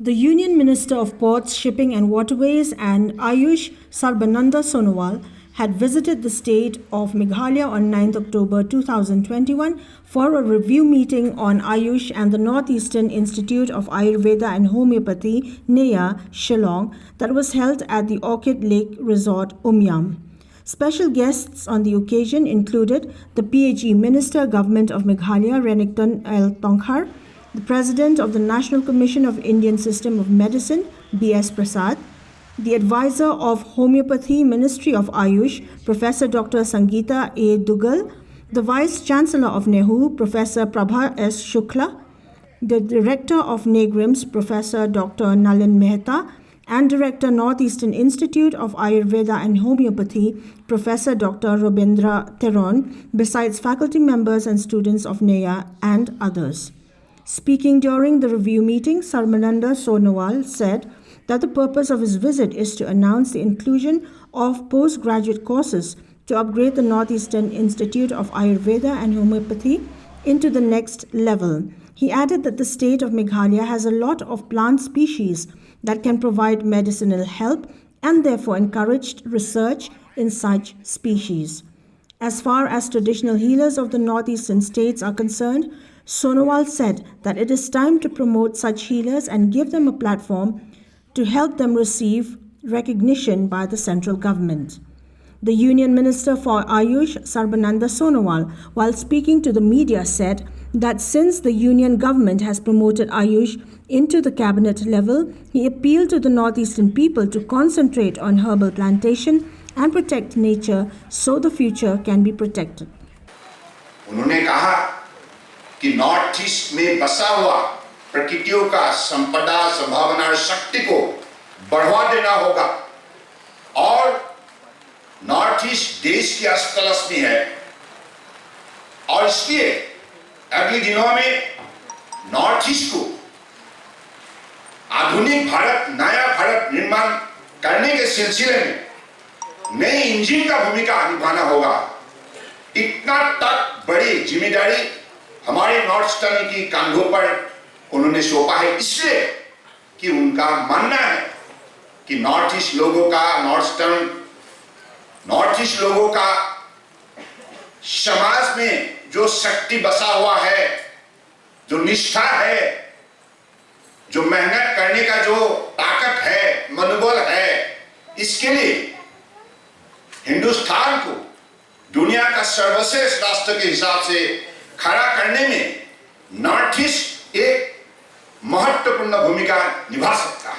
The Union Minister of Ports, Shipping and Waterways and Ayush Sarbananda Sonowal had visited the state of Meghalaya on 9 October 2021 for a review meeting on Ayush and the Northeastern Institute of Ayurveda and Homeopathy, NEA, Shillong, that was held at the Orchid Lake Resort, Umyam. Special guests on the occasion included the PHE Minister, Government of Meghalaya, Renington L. Tongkhar, the President of the National Commission of Indian System of Medicine, B.S. Prasad, the Advisor of Homeopathy, Ministry of Ayush, Professor Dr. Sangeeta A. Dugal, the Vice Chancellor of NEHU, Professor Prabha S. Shukla, the Director of NEGRIMS, Professor Dr. Nalin Mehta, and Director, Northeastern Institute of Ayurveda and Homeopathy, Professor Dr. Robindra Theron, besides faculty members and students of NEA and others. Speaking during the review meeting, Sarbananda Sonowal said that the purpose of his visit is to announce the inclusion of postgraduate courses to upgrade the Northeastern Institute of Ayurveda and Homeopathy into the next level. He added that the state of Meghalaya has a lot of plant species that can provide medicinal help and therefore encouraged research in such species. As far as traditional healers of the northeastern states are concerned, Sonowal said that it is time to promote such healers and give them a platform to help them receive recognition by the central government. The Union Minister for Ayush, Sarbananda Sonowal, while speaking to the media, said that since the Union government has promoted Ayush into the cabinet level, he appealed to the northeastern people to concentrate on herbal plantation and protect nature so the future can be protected. उन्होंने कहा कि north east में बसा हुआ प्रकृतियों का संपदा, संभावना और शक्ति को बढ़ावा देना होगा और नॉर्थ ईस्ट देश की अस्तलस में है और इसलिए अगले दिनों में नॉर्थ ईस्ट को आधुनिक भारत, नया भारत निर्माण करने के सिलसिले में नई इंजन का भूमिका निभाना होगा। इतना तक बड़ी जिम्मेदारी हमारे नॉर्थ ईस्टर्न की कंधों पर उन्होंने सौंपा है, इसलिए कि उनका मानना है कि नॉर्थ ईस्ट लोगों का समाज में जो शक्ति बसा हुआ है, जो निष्ठा है, जो मेहनत करने का जो ताकत है, मनोबल है, इसके लिए हिंदुस्तान को दुनिया का सर्वश्रेष्ठ राष्ट्र के हिसाब से खड़ा करने में नॉर्थ ईस्ट एक महत्वपूर्ण भूमिका निभा सकता है।